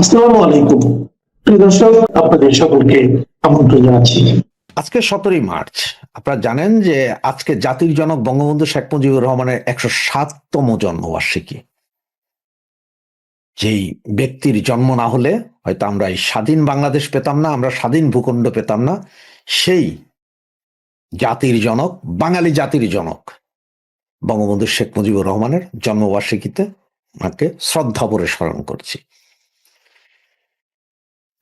আসসালামু আলাইকুম। প্রিয় দর্শক, আপনাদের সকলকে আমন্ত্রণ জানাচ্ছি। আজকে 17ই মার্চ। আপনারা জানেন যে আজকে জাতির জনক বঙ্গবন্ধু শেখ মুজিবুর রহমানের 107তম জন্মবার্ষিকী। যেই ব্যক্তির জন্ম না হলে হয়তো আমরা এই স্বাধীন বাংলাদেশ পেতাম না, আমরা স্বাধীন ভূখণ্ড পেতাম না। সেই জাতির জনক, বাঙালি জাতির জনক বঙ্গবন্ধু শেখ মুজিবুর রহমানের জন্মবার্ষিকীতে ওনাকে শ্রদ্ধা ভরে স্মরণ করছি।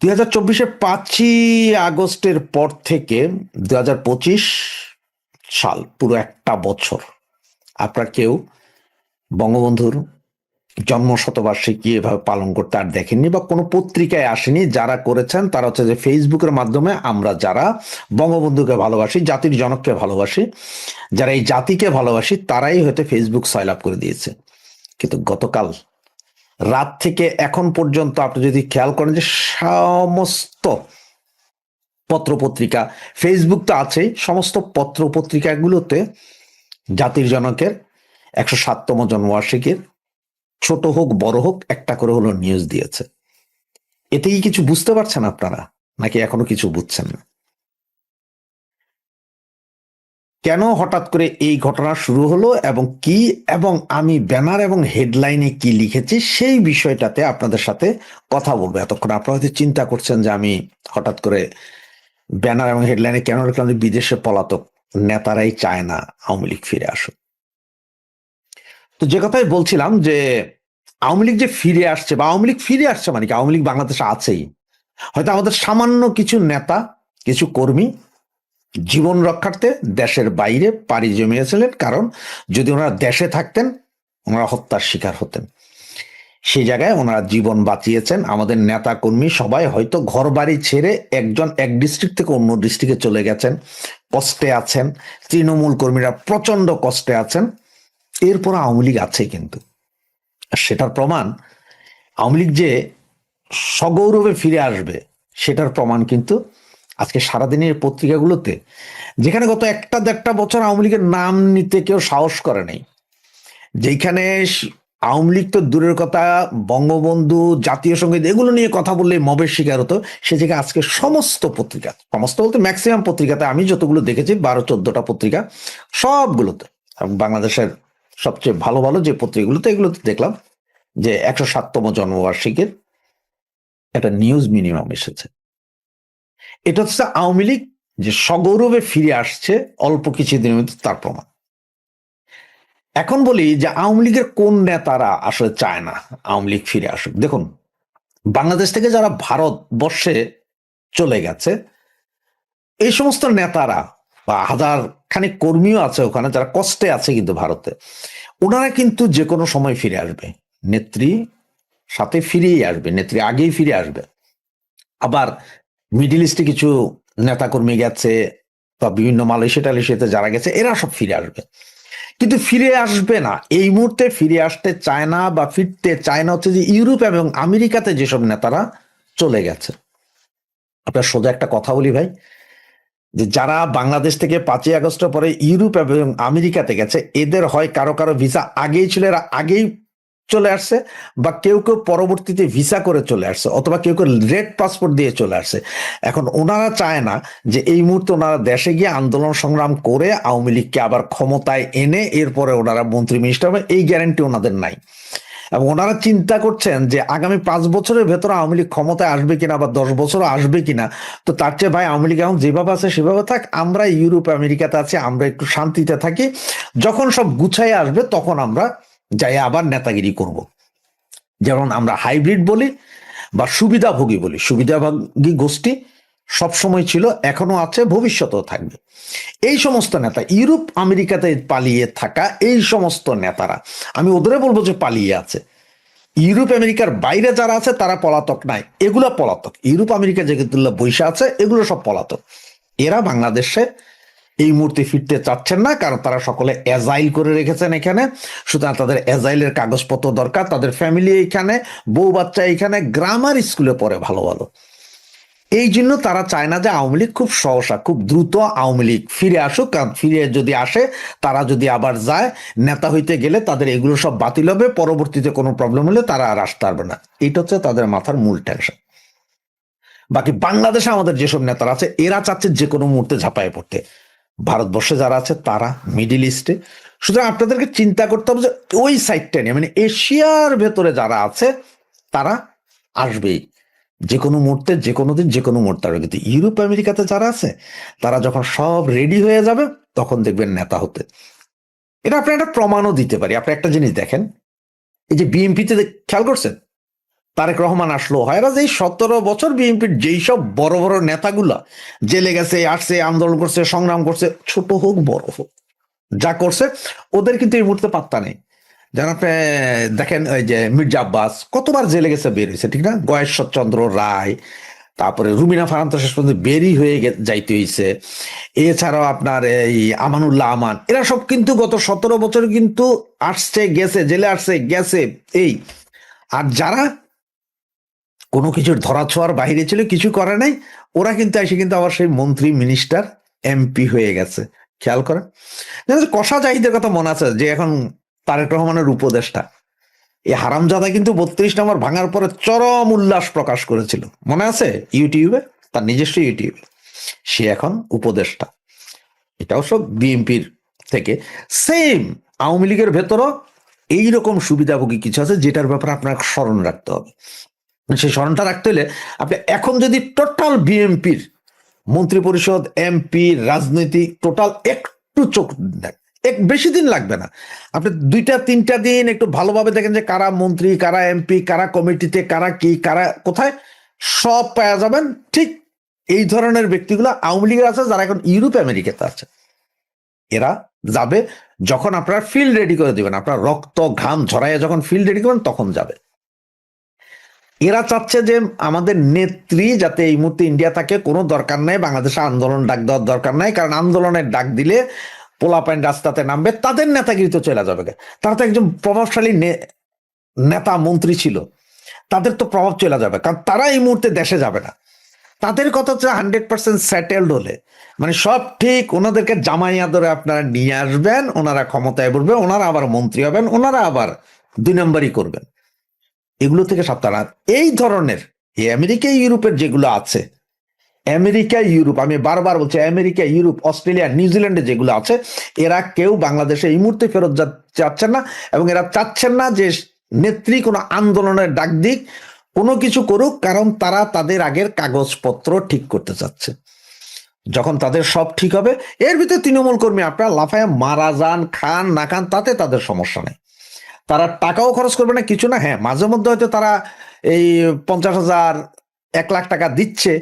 2024-এর 5ই আগস্টের পর থেকে 2025 সাল পুরো একটা বছর আপনারা কেউ বঙ্গবন্ধুর জন্ম শতবার্ষিকী এভাবে পালন করতে আর দেখেননি, বা কোনো পত্রিকায় আসেনি। যারা করেছেন তারা হচ্ছে যে ফেসবুকের মাধ্যমে আমরা যারা বঙ্গবন্ধুকে ভালোবাসি, জাতির জনককে ভালোবাসি, যারা এই জাতিকে ভালোবাসি, তারাই হয়তো ফেসবুক সয়লাভ করে দিয়েছে। কিন্তু গতকাল রাত থেকে এখন পর্যন্ত আপনি যদি খেয়াল করেন যে সমস্ত পত্রপত্রিকা, ফেসবুক তো আছেই, সমস্ত পত্রপত্রিকাগুলোতে জাতির জনকের 107তম জন্মবার্ষিকীর ছোট হোক বড় হোক একটা করে হলো নিউজ দিয়েছে। এতে কি কিছু বুঝতে পারছেন আপনারা, নাকি এখনো কিছু বুঝছেন না? কেন হঠাৎ করে এই ঘটনা শুরু হলো এবং কি, এবং আমি ব্যানার এবং হেডলাইনে কি লিখেছি সেই বিষয়টাতে আপনাদের সাথে কথা বলবো। এতক্ষণ আপনারা হয়তো চিন্তা করছেন যে আমি হঠাৎ করে ব্যানার এবং হেডলাইনে কেন লিখলাম যে বিদেশে পলাতক নেতারাই চায় না আওয়ামী লীগ ফিরে আসুক। তো যে কথাই বলছিলাম যে আওয়ামী লীগ যে ফিরে আসছে, বা আওয়ামী লীগ ফিরে আসছে মানে কি, আওয়ামী লীগ বাংলাদেশে আছেই। হয়তো আমাদের সামান্য কিছু নেতা, কিছু কর্মী জীবন রক্ষার্থে দেশের বাইরে পাড়ি জমিয়েছিলেন, কারণ যদি ওনারা দেশে থাকতেন ওনারা হত্যার শিকার হতেন। সেই জায়গায় ওনারা জীবন বাঁচিয়েছেন। আমাদের নেতা কর্মী সবাই হয়তো ঘর বাড়ি ছেড়ে একজন এক ডিস্ট্রিক্ট থেকে অন্য ডিস্ট্রিক্টে চলে গেছেন, কষ্টে আছেন। তৃণমূল কর্মীরা প্রচন্ড কষ্টে আছেন। এরপর আওয়ামী লীগ আছে কিন্তু, আর সেটার প্রমাণ আওয়ামী লীগ যে সগৌরবে ফিরে আসবে সেটার প্রমাণ কিন্তু আজকে সারাদিনের পত্রিকাগুলোতে, যেখানে গত একটা দেড়টা বছর আওয়ামী লীগের নাম নিতে কেউ সাহস করে নাই, যেখানে আওয়ামী লীগ তো দূরের কথা, বঙ্গবন্ধু, জাতীয় সঙ্গীত এগুলো নিয়ে কথা বললে মবের শিকার হতো, সে জায়গায় আজকে সমস্ত পত্রিকা, সমস্ত বলতে ম্যাক্সিমাম পত্রিকাতে, আমি যতগুলো দেখেছি 12-14টা পত্রিকা, সবগুলোতে, বাংলাদেশের সবচেয়ে ভালো ভালো যে পত্রিকাগুলোতে, এগুলোতে দেখলাম যে 107তম জন্মবার্ষিকীর একটা নিউজ মিনিমাম এসেছে। এটা হচ্ছে আওয়ামী লীগ যে সগৌরবে ফিরে আসছে অল্প কিছুদিনের মধ্যে, তার প্রমাণ। এখন বলি যে আওয়ামী লীগের কোন নেতারা আসলে চায় না আওয়ামী লীগ ফিরে আসুক। দেখুন, বাংলাদেশ থেকে যারা ভারতবর্ষে চলে গেছে এই সমস্ত নেতারা, বা হাজার খানিক কর্মীও আছে ওখানে যারা কষ্টে আছে কিন্তু ভারতে, ওনারা কিন্তু যে কোনো সময় ফিরে আসবে। নেত্রী সাথে ফিরেই আসবে, নেত্রী আগেই ফিরে আসবে। আবার মিডিল ইস্টে কিছু নেতাকর্মী গেছে, বা বিভিন্ন মালয়েশিয়া টালয়েশিয়াতে যারা গেছে, এরা সব ফিরে আসবে। কিন্তু ফিরে আসবে না, এই মুহূর্তে ফিরে আসতে চায় না, বা ফিরতে চায় না হচ্ছে যে ইউরোপ এবং আমেরিকাতে যেসব নেতারা চলে গেছে। আপনার সোজা একটা কথা বলি ভাই, যে যারা বাংলাদেশ থেকে 5ই আগস্টের পরে ইউরোপ এবং আমেরিকাতে গেছে, এদের হয় কারো কারো ভিসা আগেই ছিল, এরা আগেই চলে আসছে, বা কেউ কেউ পরবর্তীতে ভিসা করে চলে আসছে, অথবা কেউ কেউ রেড পাসপোর্ট দিয়ে চলে আসছে। এখন ওনারা চায় না যে এই মুহূর্তে ওনারা দেশে গিয়ে আন্দোলন সংগ্রাম করে আওয়ামী লীগকে আবার ক্ষমতায় এনে এরপরে ওনারা মন্ত্রী মিনিস্টার হবে, এই গ্যারান্টি ওনাদের নাই। এবং ওনারা চিন্তা করছেন যে আগামী 5 বছরের ভেতরে আওয়ামী লীগ ক্ষমতায় আসবে কিনা, বা 10 বছরও আসবে কিনা। তো তার চেয়ে ভাই আওয়ামী লীগ এখন যেভাবে আছে সেভাবে থাক, আমরা ইউরোপ আমেরিকাতে আছি, আমরা একটু শান্তিতে থাকি, যখন সব গুছাই আসবে তখন আমরা যাই আবার নেতাগিরি করব। যেমন আমরা হাইব্রিড বলি বা সুবিধাভোগী বলি, সুবিধাভোগী গোষ্ঠী সবসময় ছিল, এখনো আছে, ভবিষ্যতেও থাকবে। এই সমস্ত নেতা, ইউরোপ আমেরিকাতে পালিয়ে থাকা এই সমস্ত নেতারা, আমি ওদের বলবো যে পালিয়ে আছে। ইউরোপ আমেরিকার বাইরে যারা আছে তারা পলাতক নাই, এগুলো পলাতক। ইউরোপ আমেরিকা যেগুলো বৈশা আছে এগুলো সব পলাতক। এরা বাংলাদেশে এই মুহূর্তে ফিরতে চাচ্ছেন না, কারণ তারা সকলে এজাইল করে রেখেছেন এখানে। সুতরাং তাদের এজাইলের কাগজপত্র দরকার, তাদের ফ্যামিলি এইখানে, বউ বাচ্চা এইখানে, গ্রামার স্কুলে পড়ে ভালো ভালো। এই জন্য তারা চায় না যে আওয়ামী লীগ খুব সহসা খুব দ্রুত আওয়ামী লীগ ফিরে আসুক, কারণ ফিরে যদি আসে, তারা যদি আবার যায়, নেতা হইতে গেলে তাদের এগুলো সব বাতিল হবে, পরবর্তীতে কোনো প্রবলেম হলে তারা আর আসতে পারবে না। এটা হচ্ছে তাদের মাথার মূল টেনশন। বাকি বাংলাদেশে আমাদের যেসব নেতারা আছে এরা চাচ্ছে যে কোনো মুহূর্তে ঝাঁপায় পড়তে। ভারতবর্ষে যারা আছে তারা, মিডিল ইস্টে, সুতরাং আপনাদেরকে চিন্তা করতে হবে যে ওই সাইডটা নিয়ে, মানে এশিয়ার ভেতরে যারা আছে তারা আসবেই যে কোনো মুহূর্তে, যে কোনো দিন, যে কোনো মুহূর্তে আসবে। কিন্তু ইউরোপ আমেরিকাতে যারা আছে তারা যখন সব রেডি হয়ে যাবে তখন দেখবেন নেতা হতে। এটা আপনি একটা প্রমাণও দিতে পারি। আপনি একটা জিনিস দেখেন, এই যে বিএনপিতে খেয়াল করছেন, তারেক রহমান আসলো, হয় না যে 17 বছর বিএনপির যেই সব বড় বড় নেতাগুলা জেলে গেছে, আসছে, আন্দোলন করছে, সংগ্রাম করছে, ছোট হোক বড় হোক, যা করছে, ওদের কিন্তু এই মুহূর্তে পাত্তা নেই। যেন আপনি দেখেন ওই যে মির্জা আব্বাস কতবার জেলে গেছে, বের হয়েছে, ঠিক না? গয়েশ্বরচন্দ্র রায়, তারপরে রুমিনা ফারান্ত শেষ পর্যন্ত বেরই হয়ে যাইতে হয়েছে। এছাড়াও আপনার এই আমানুল্লাহ আমান, এরা সব কিন্তু গত 17 বছর কিন্তু আসছে গেছে, জেলে আসছে গেছে। এই আর যারা কোনো কিছুর ধরাছোঁয়ার বাইরে ছিল, কিছু করে নাই, ওরা কিন্তু এসে কিন্তু আবার সেই মন্ত্রী, মিনিস্টার, এমপি হয়ে গেছে। খেয়াল করেন, কষা জাহিদের কথা মনে আছে, যে এখন তারেক রহমানের উপদেষ্টা, এই হারামজাদা কিন্তু 32 নম্বর ভাঙার পরে চরম উল্লাস প্রকাশ করেছিল, মনে আছে? ইউটিউবে, তার নিজস্ব ইউটিউবে। সে এখন উপদেষ্টা। এটাও সব বিএনপির থেকে। সেম আওয়ামী লীগের ভেতরও এইরকম সুবিধাভোগী কিছু আছে, যেটার ব্যাপারে আপনার স্মরণ রাখতে হবে। সেই স্মরণটা রাখতে হলে আপনি এখন যদি টোটাল বিএনপির মন্ত্রী পরিষদ, এমপি, রাজনৈতিক টোটাল একটু চোখ দেন, বেশি দিন লাগবে না, আপনি 2-3টা দিন একটু ভালোভাবে দেখেন যে কারা মন্ত্রী, কারা এমপি, কারা কমিটিতে, কারা কি, কারা কোথায়, সব পাওয়া যাবেন। ঠিক এই ধরনের ব্যক্তিগুলো আওয়ামী লীগের আছে, যারা এখন ইউরোপ আমেরিকাতে আছে। এরা যাবে যখন আপনারা ফিল্ড রেডি করে দিবেন, আপনার রক্ত ঘাম ঝরাইয়া যখন ফিল্ড রেডি করবেন তখন যাবে। এরা চাচ্ছে যে আমাদের নেত্রী যাতে এই মুহূর্তে ইন্ডিয়া থাকে, কোনো দরকার নাই বাংলাদেশে আন্দোলন ডাক দেওয়ার দরকার নাই, কারণ আন্দোলনের ডাক দিলে পোলাপাইন রাস্তাতে নামবে, তাদের নেতাগিরি তো চলে যাবে। তারা তো একজন প্রভাবশালী নেতা মন্ত্রী ছিল, তাদের তো প্রভাব চলে যাবে, কারণ তারা এই মুহূর্তে দেশে যাবে না। তাদের কথা হচ্ছে 100% সেটেলড হলে, মানে সব ঠিক, ওনাদেরকে জামাইয়া ধরে আপনারা নিয়ে আসবেন, ওনারা ক্ষমতায় বসবে, ওনারা আবার মন্ত্রী হবেন, ওনারা আবার 2 নম্বরই করবেন। এগুলো থেকে সাবধান। এই ধরনের আমেরিকা ইউরোপের যেগুলো আছে, আমেরিকা ইউরোপ, আমি বারবার বলছি, আমেরিকা ইউরোপ, অস্ট্রেলিয়া, নিউজিল্যান্ডে যেগুলো আছে, এরা কেউ বাংলাদেশে এই মুহূর্তে ফেরত যাচ্ছেন না, এবং এরা চাচ্ছেন না যে নেত্রী কোনো আন্দোলনের ডাক দিক, কোনো কিছু করুক, কারণ তারা তাদের আগের কাগজপত্র ঠিক করতে চাচ্ছে। যখন তাদের সব ঠিক হবে, এর ভিতরে তৃণমূল কর্মী আপনারা লাফায় মারা যান, খান না খান, তাতে তাদের সমস্যা নেই। তারা টাকাও খরচ করবে না, কিছু না। হ্যাঁ, মাঝে মধ্যে হয়তো তারা এই 50,000, 1 লাখ টাকা দিচ্ছে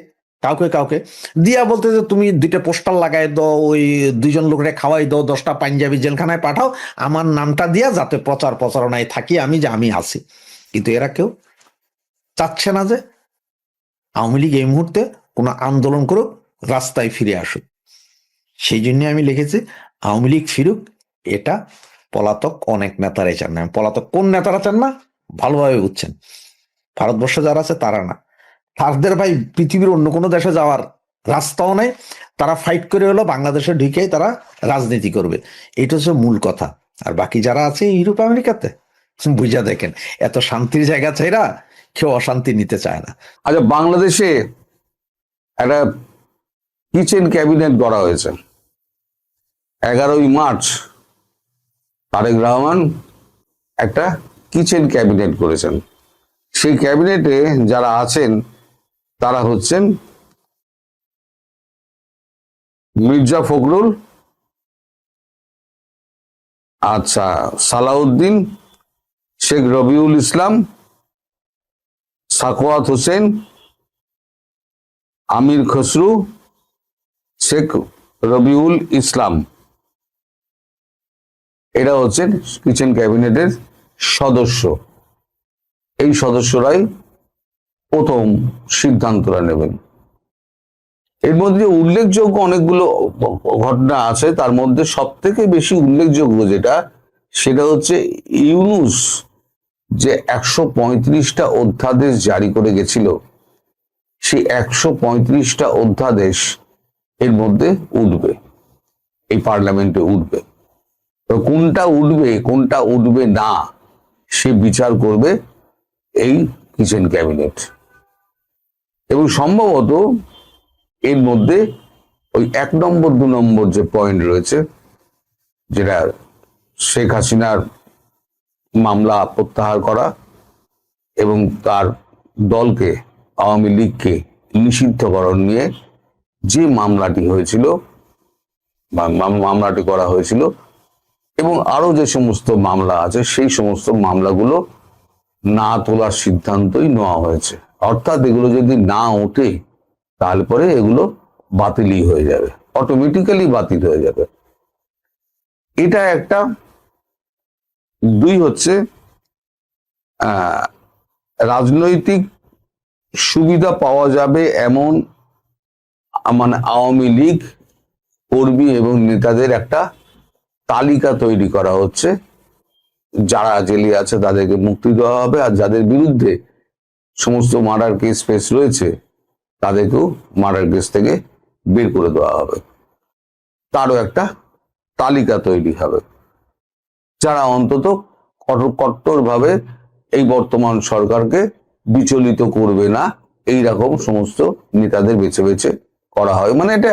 কাউকে কাউকে দিয়া, বলতে যে তুমি 2টা পোস্টার লাগাই দাও, ওই 2জন লোকরে খাওয়াই দাও, 10টা পাঞ্জাবি জেলখানায় পাঠাও, আমার নামটা দিয়া, যাতে প্রচারণায় থাকি আমি, যে আমি আছি। কিন্তু এরা কেউ চাচ্ছে না যে আওয়ামী লীগ এই মুহূর্তে কোনো আন্দোলন করুক, রাস্তায় ফিরে আসুক। সেই জন্য আমি লিখেছি আওয়ামী লীগ ফিরুক। এটা পলাতক অনেক নেতারাই চান না। পলাতক কোন নেতারা চান না ভালোভাবে বুঝছেন, ভারতবর্ষে যারা আছে তারা না, তাদের ভাই পৃথিবীর অন্য কোনো দেশে যাওয়ার রাস্তাও নাই। তারা ফাইট করে হলো বাংলাদেশে ঢুকেই তারা রাজনীতি করবে, এটা হচ্ছে মূল কথা। আর বাকি যারা আছে ইউরোপ আমেরিকাতে, বুঝা দেখেন, এত শান্তির জায়গা চাইরা কেউ অশান্তি নিতে চায় না। আচ্ছা, বাংলাদেশে একটা কিচেন ক্যাবিনেট গড়া হয়েছে। 11ই মার্চ তারেক রহমান একটা কিচেন ক্যাবিনেট করেছেন। সেই ক্যাবিনেটে যারা আছেন তারা হচ্ছেন মির্জা ফখরুল, আচ্ছা, সালাউদ্দিন, শেখ রবিউল ইসলাম, সাকওয়াত হোসেন, আমির খসরু, শেখ রবিউল ইসলাম। এরা হচ্ছেন কিচেন ক্যাবিনেটের সদস্য। এই সদস্যরাই প্রথম সিদ্ধান্তরা নেবেন। এর মধ্যে উল্লেখযোগ্য অনেকগুলো ঘটনা আছে, তার মধ্যে সব থেকে বেশি উল্লেখযোগ্য যেটা, সেটা হচ্ছে ইউনূস যে 135টা অধ্যাদেশ জারি করে গেছিল, সেই 135টা অধ্যাদেশ এর মধ্যে উঠবে, এই পার্লামেন্টে উঠবে। তো কোনটা উঠবে কোনটা উঠবে না সে বিচার করবে এই কিচেন ক্যাবিনেট। এবং সম্ভবত এর মধ্যে ওই 1 নম্বর 2 নম্বর যে পয়েন্ট রয়েছে, যেটা শেখ হাসিনার মামলা প্রত্যাহার করা এবং তার দলকে আওয়ামী লীগকে নিষিদ্ধকরণ নিয়ে যে মামলাটি হয়েছিল বা মামলাটি করা হয়েছিল, এবং আরো যে সমস্ত মামলা আছে সেই সমস্ত মামলাগুলো না তোলার সিদ্ধান্তই নেওয়া হয়েছে। অর্থাৎ এগুলো যদি না ওঠে তাহলে পরে এগুলো বাতিলই হয়ে যাবে, অটোমেটিক্যালি বাতিল হয়ে যাবে। এটা একটা। 2 হচ্ছে রাজনৈতিক সুবিধা পাওয়া যাবে এমন মানে আওয়ামী লীগ কর্মী এবং নেতাদের একটা তালিকা তৈরি করা হচ্ছে, যারা জেলে আছে তাদেরকে মুক্তি দেওয়া হবে, আর যাদের বিরুদ্ধে সমস্ত মার্ডার কেস ফেস রয়েছে তাদেরকেও মার্ডার কেস থেকে বের করে দেওয়া হবে। তারও একটা তালিকা তৈরি হবে, যারা অন্তত কট্টরভাবে এই বর্তমান সরকারকে বিচলিত করবে না, এই রকম সমস্ত নেতাদের বেছে বেছে করা হয়। মানে এটা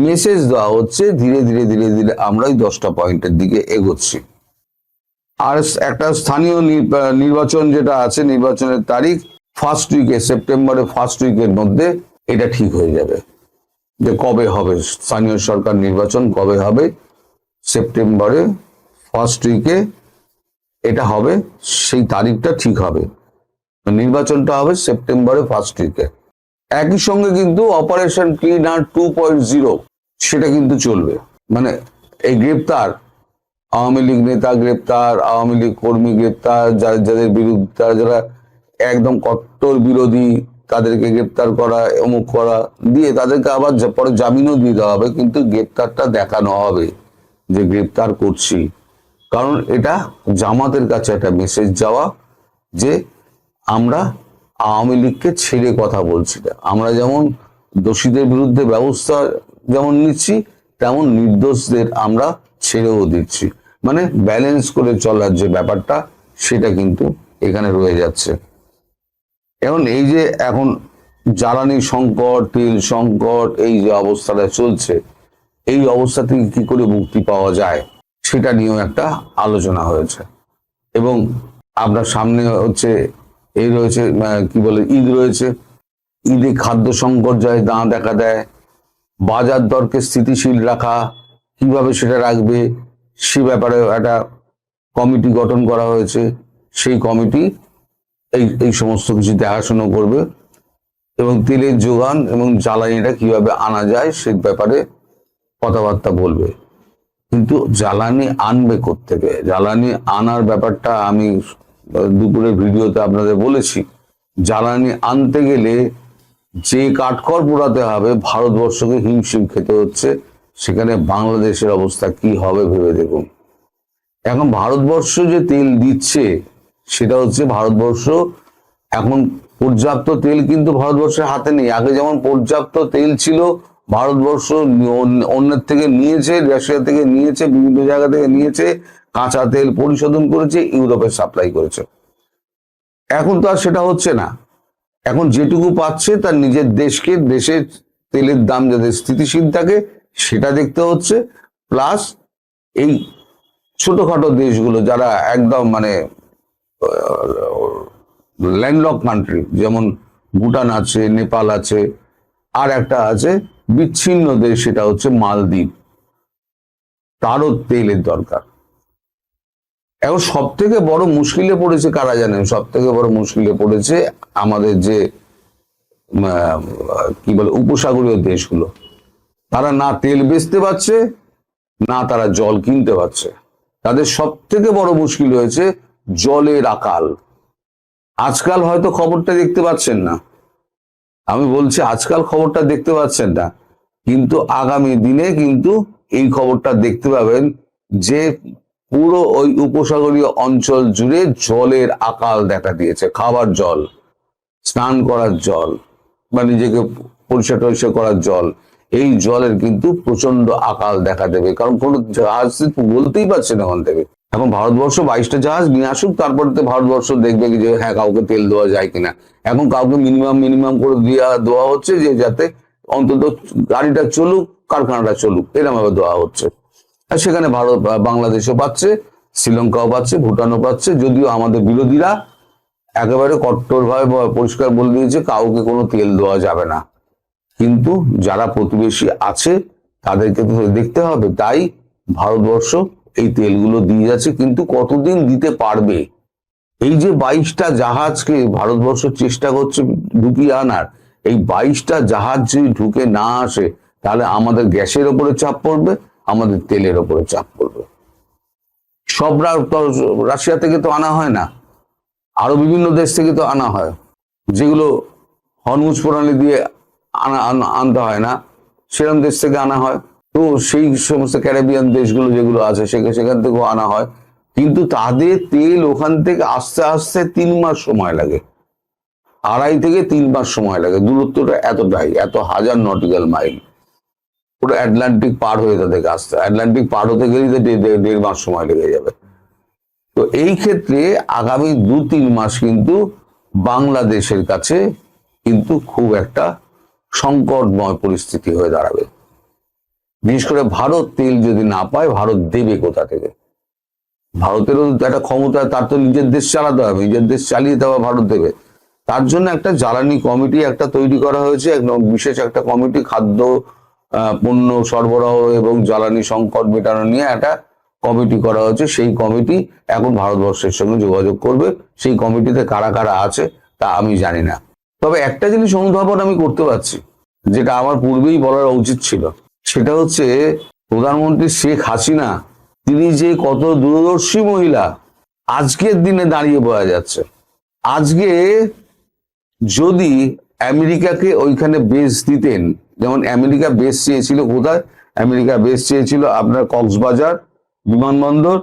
মেসেজ দেওয়া হচ্ছে ধীরে ধীরে ধীরে ধীরে আমরা এই 10টা পয়েন্টের দিকে এগোচ্ছি। আর একটা স্থানীয় নির্বাচন যেটা আছে, নির্বাচনের তারিখ ফার্স্ট উইকে, সেপ্টেম্বরের ফার্স্ট উইকের মধ্যে এটা ঠিক হয়ে যাবে যে কবে হবে স্থানীয় সরকার নির্বাচন, কবে হবে। সেপ্টেম্বরে ফার্স্ট উইকে এটা হবে, সেই তারিখটা ঠিক হবে। নির্বাচনটা হবে সেপ্টেম্বরে ফার্স্ট উইকে। একই সঙ্গে কিন্তু অপারেশন ক্লিনার 2.0 সেটা কিন্তু চলবে। মানে এই গ্রেপ্তার, আওয়ামী লীগ নেতা গ্রেপ্তার, আওয়ামী লীগ কর্মী গ্রেপ্তার, যাদের বিরুদ্ধে যারা একদম কট্টর বিরোধী তাদেরকে গ্রেপ্তার করা, অমুক করা দিয়ে তাদেরকে আবার পরে জামিনও দিয়ে দেওয়া হবে, কিন্তু গ্রেপ্তারটা দেখানো হবে যে গ্রেপ্তার করছি। কারণ এটা জামাতের কাছে একটা মেসেজ যাওয়া যে আমরা আওয়ামী লীগকে ছেড়ে কথা বলছি না, আমরা যেমন দোষীদের বিরুদ্ধে ব্যবস্থা যেমন নিচ্ছি তেমন নির্দোষদের আমরা ছেড়েও দিচ্ছি। মানে ব্যালেন্স করে চলার যে ব্যাপারটা সেটা কিন্তু এখানে রয়ে যাচ্ছে। এখন এই যে এখন জ্বালানি সংকট, তেল সংকট, এই যে অবস্থাটা চলছে, এই অবস্থা থেকে কি করে মুক্তি পাওয়া যায় সেটা নিয়েও একটা আলোচনা হয়েছে। এবং আপনার সামনে হচ্ছে এই রয়েছে কি বলে ঈদ রয়েছে, ঈদে খাদ্য সংকট যায় দাঁ দেখা দেয়, বাজার দরকে স্থিতিশীল রাখা কিভাবে সেটা রাখবে সে ব্যাপারে একটা কমিটি গঠন করা হয়েছে। সেই কমিটি এই সমস্ত কিছু দেখাশোনা করবে এবং তেলের যোগান এবং জ্বালানিটা কিভাবে আনা যায় সে ব্যাপারে কথাবার্তা বলবে। কিন্তু জ্বালানি আনবে কোত্থেকে, জ্বালানি আনার ব্যাপারটা আমি দুপুরের ভিডিওতে আপনাদের বলেছি। জ্বালানি আনতে গেলে যে কাঠখড় পোড়াতে হবে, ভারতবর্ষকে হিমশিম খেতে হচ্ছে, সেখানে বাংলাদেশের অবস্থা কি হবে ভেবে দেখুন। এখন ভারতবর্ষ যে তেল দিচ্ছে সেটা হচ্ছে ভারতবর্ষ এখন পর্যাপ্ত তেল কিন্তু ভারতবর্ষের হাতে নেই। আগে যেমন পর্যাপ্ত তেল ছিল, ভারতবর্ষ অন্যের থেকে নিয়েছে, রাশিয়া থেকে নিয়েছে, বিভিন্ন জায়গা থেকে নিয়েছে, কাঁচা তেল পরিশোধন করেছে, ইউরোপে সাপ্লাই করেছে। এখন তো আর সেটা হচ্ছে না। এখন যেটুকু পাচ্ছে তার নিজের দেশকে, দেশের তেলের দাম যাতে স্থিতিশীল থাকে সেটা দেখতে হচ্ছে। প্লাস এই ছোটখাটো দেশগুলো যারা একদম মানে ল্যান্ডলক কান্ট্রি, যেমন ভুটান আছে, নেপাল আছে, আর একটা আছে বিচ্ছিন্ন দেশ, সেটা হচ্ছে মালদ্বীপ, তারও তেলের দরকার। এখন সব থেকে বড় মুশকিলে পড়েছে কারা জানেন? সব থেকে বড় মুশকিলে পড়েছে আমাদের যে কি বলে উপসাগরীয় দেশগুলো। তারা না তেল বেচতে পারছে, না তারা জল কিনতে পারছে। তাদের সব থেকে বড় মুশকিল হয়েছে জলের আকাল। আজকাল হয়তো খবরটা দেখতে পাচ্ছেন না, আমি বলছি আজকাল খবরটা দেখতে পাচ্ছেন না, কিন্তু আগামী দিনে কিন্তু এই খবরটা দেখতে পাবেন যে পুরো ওই উপসাগরীয় অঞ্চল জুড়ে জলের আকাল দেখা দিয়েছে। খাবার জল, স্নান করার জল, বা নিজেকে পরিষ্কার টরিষ্কার করার জল, এই জলের কিন্তু প্রচন্ড আকাল দেখা দেবে, কারণ কোনো জাহাজ বলতেই পারছে না ওখান থেকে। এখন ভারতবর্ষ 22টা জাহাজ নিয়ে আসুক, তারপরে তো ভারতবর্ষ দেখবে যে হ্যাঁ কাউকে তেল দেওয়া যায় কিনা। এখন কাউকে মিনিমাম করে দেওয়া হচ্ছে, যে যাতে অন্তত গাড়িটা চলুক, কারখানাটা চলুক, এরকম ভাবে দেওয়া হচ্ছে। আর সেখানে বাংলাদেশও পাচ্ছে, শ্রীলঙ্কাও পাচ্ছে, ভুটানও পাচ্ছে। যদিও আমাদের বিরোধীরা একেবারে কট্টরভাবে পরিষ্কার বলে দিয়েছে কাউকে কোনো তেল দেওয়া যাবে না, কিন্তু যারা প্রতিবেশী আছে তাদেরকে তো দেখতে হবে। তাই ভারতবর্ষ এই তেলগুলো দিয়ে যাচ্ছে, কিন্তু কতদিন দিতে পারবে? এই যে 22টা জাহাজকে ভারতবর্ষ চেষ্টা করছে ঢুকিয়ে আনার, এই 22টা জাহাজ যদি ঢুকে না আসে, তাহলে আমাদের গ্যাসের ওপরে চাপ পড়বে, আমাদের তেলের ওপরে চাপ পড়বে। সব রাশিয়া থেকে তো আনা হয় না, আরো বিভিন্ন দেশ থেকে তো আনা হয়, যেগুলো হরমুজ প্রণালী দিয়ে আনতে হয় না, সেরকম দেশ থেকে আনা হয়। তো সেই সমস্ত ক্যারিবিয়ান দেশগুলো যেগুলো আছে সেখান থেকেও আনা হয়, কিন্তু তাদের তেল ওখান থেকে আস্তে আস্তে 3 মাস সময় লাগে, 2.5 থেকে 3 মাস সময় লাগে। দূরত্বটা এতটাই, এত হাজার নটিক্যাল মাইল, পুরো আটলান্টিক পার হয়ে তাদেরকে আসতে, আটলান্টিক পার হতে গেলেই তো 1.5 মাস সময় লেগে যাবে। তো এই ক্ষেত্রে আগামী 2-3 মাস কিন্তু বাংলাদেশের কাছে কিন্তু খুব একটা সংকটময় পরিস্থিতি হয়ে দাঁড়াবে। বিশেষ করে ভারত তেল যদি না পায়, ভারত দেবে কোথা থেকে? ভারতেরও একটা ক্ষমতা, তার তো নিজের দেশ চালাতে হবে, নিজের দেশ চালিয়ে দেওয়া ভারত দেবে। তার জন্য একটা জ্বালানি কমিটি একটা তৈরি করা হয়েছে, একদম বিশেষ একটা কমিটি, খাদ্য পণ্য সরবরাহ এবং জ্বালানি সংকট মেটানো নিয়ে একটা কমিটি করা হয়েছে। সেই কমিটি এখন ভারতবর্ষের সঙ্গে যোগাযোগ করবে। সেই কমিটিতে কারা কারা আছে তা আমি জানি না, তবে একটা জিনিস অনুধাবন আমি করতে পারছি, যেটা আমার পূর্বেই বলার উচিত ছিল। সেটা হচ্ছে প্রধানমন্ত্রী শেখ হাসিনা, তিনি যে কত দূরদর্শী মহিলা আজকের দিনে দাঁড়িয়ে বোঝা যাচ্ছে। আজকে যদি আমেরিকাকে ওইখানে বেস দিতেন, যেমন আমেরিকা বেস চেয়েছিল কোথায়? আমেরিকা বেস চেয়েছিল আপনার কক্সবাজার বিমানবন্দর,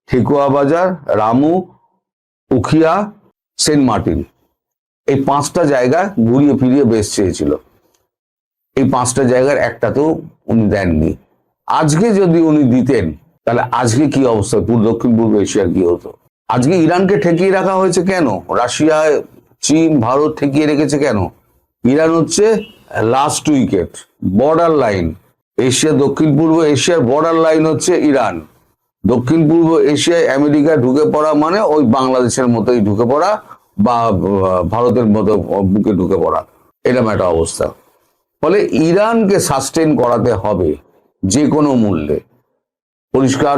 ঠেকুয়া বাজার, রামু, উখিয়া, সেন্ট মার্টিন, এই 5টা জায়গা ঘুরিয়ে ফিরিয়ে বেস চেয়েছিল। এই 5টা জায়গার একটাতেও উনি দেননি। আজকে যদি উনি দিতেন, তাহলে আজকে কি অবস্থা, দক্ষিণ পূর্ব এশিয়ার কি হতো? আজকে ইরানকে ঠেকিয়ে রাখা হয়েছে কেন? রাশিয়া, চীন, ভারত ঠেকিয়ে রেখেছে কেন? ইরান হচ্ছে last wicket, border line. Asia, দক্ষিণ পূর্ব এশিয়ার বর্ডার লাইন হচ্ছে ইরান। দক্ষিণ পূর্ব এশিয়ায় আমেরিকা ঢুকে পড়া মানে ওই বাংলাদেশের মতোই ঢুকে পড়া, বা ভারতের মতো বুকে ঢুকে পড়া, এরকম একটা অবস্থা। ফলে ইরানকে সাস্টেন করাতে হবে যে কোনো মূল্যে। পরিষ্কার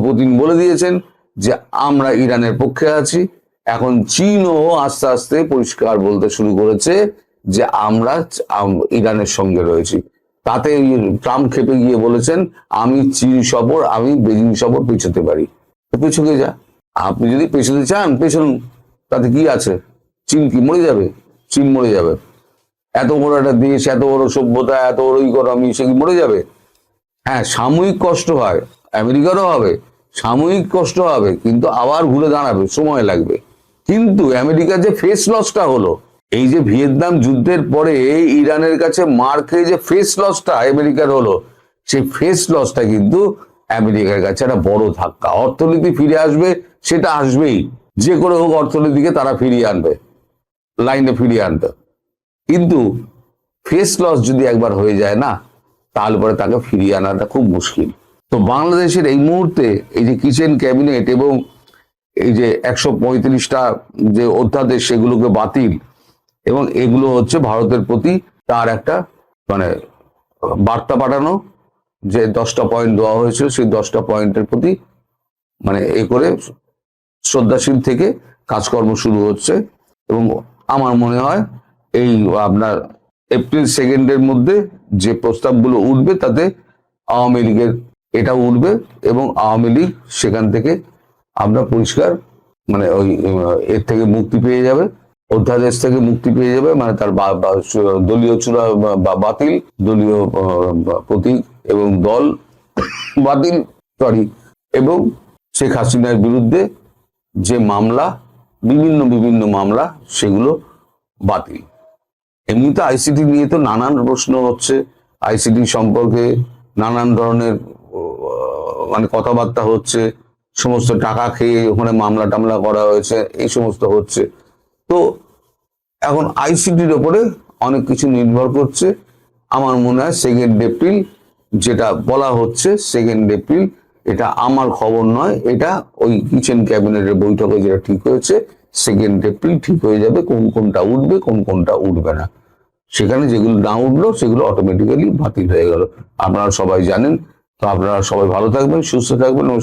পুতিন বলে দিয়েছেন যে আমরা ইরানের পক্ষে আছি। এখন চীনও আস্তে আস্তে পরিষ্কার বলতে শুরু করেছে যে আমরা ইরানের সঙ্গে রয়েছি। তাতে ট্রাম্প খেপে গিয়ে বলেছেন, আমি চীন সফর, আমি বেজিং সফর পেছোতে পারি। পেছকে যা, আপনি যদি পেছোতে চান পেছন, তাতে কি আছে? চীন কি মরে যাবে? চীন মরে যাবে? এত বড় একটা দেশ, এত বড় সভ্যতা, এত বড় ইকোনমি, সে কি মরে যাবে? হ্যাঁ, সাময়িক কষ্ট হয়, আমেরিকারও হবে, সাময়িক কষ্ট হবে, কিন্তু আবার ঘুরে দাঁড়াবে, সময় লাগবে। কিন্তু আমেরিকার যে ফেস লসটা হলো, এই যে ভিয়েতনাম যুদ্ধের পরে ইরানের কাছে মার খেয়ে যে ফেস লসটা আমেরিকার হলো, সেই ফেস লসটা কিন্তু আমেরিকার কাছে একটা বড় ধাক্কা। অর্থনীতি ফিরে আসবে, সেটা আসবেই, যে করে হোক অর্থনীতিকে তারা ফিরিয়ে আনবে, লাইনে ফিরিয়ে আনবে। কিন্তু ফেস লস যদি একবার হয়ে যায় না, তাহলে পরে তাকে ফিরিয়ে আনাটা খুব মুশকিল। তো বাংলাদেশের এই মুহূর্তে এই যে কিচেন ক্যাবিনেট এবং এই যে 135টা যে অধ্যাদেশ, সেগুলোকে বাতিল, এবং এগুলো হচ্ছে ভারতের প্রতি তার একটা মানে বার্তা পাঠানো, যে 10টা পয়েন্ট দেওয়া হয়েছিল, সেই 10টা পয়েন্টের প্রতি মানে এ করে শ্রদ্ধাশীল থেকে কাজকর্ম শুরু হচ্ছে। এবং আমার মনে হয় এই আপনার এপ্রিল 2 মধ্যে যে প্রস্তাবগুলো উঠবে, তাতে আওয়ামী লীগের এটা উঠবে, এবং আওয়ামী লীগ সেখান থেকে আমরা পরিষ্কার মানে ওই এর থেকে মুক্তি পেয়ে যাবে, অধ্যাদেশ থেকে মুক্তি পেয়ে যাবে। মানে তার দলীয় চূড়া বাতিল, দলীয় প্রতীক এবং দল বাতিল, এবং শেখ হাসিনার বিরুদ্ধে যে মামলা, বিভিন্ন মামলা, সেগুলো বাতিল। এমনিতে আইসিটি নিয়ে তো নানান প্রশ্ন হচ্ছে, আইসিটি সম্পর্কে নানান ধরনের মানে কথাবার্তা হচ্ছে, সমস্ত টাকা খেয়ে ওখানে মামলা টামলা করা হয়েছে, এই সমস্ত হচ্ছে। তো এখন আইসিটির ওপরে অনেক কিছু নির্ভর করছে। আমার মনে হয় 2 এপ্রিল যেটা বলা হচ্ছে, 2 এপ্রিল, এটা আমার খবর নয়, এটা ওই কিচেন ক্যাবিনেটের বৈঠকে যেটা ঠিক হয়েছে 2 এপ্রিল ঠিক হয়ে যাবে কোন কোনটা উঠবে কোন কোনটা উঠবে না। সেখানে যেগুলো না উঠলো সেগুলো অটোমেটিক্যালি বাতিল হয়ে গেল। আপনারা সবাই জানেন। তো আপনারা সবাই ভালো থাকবেন, সুস্থ থাকবেন এবং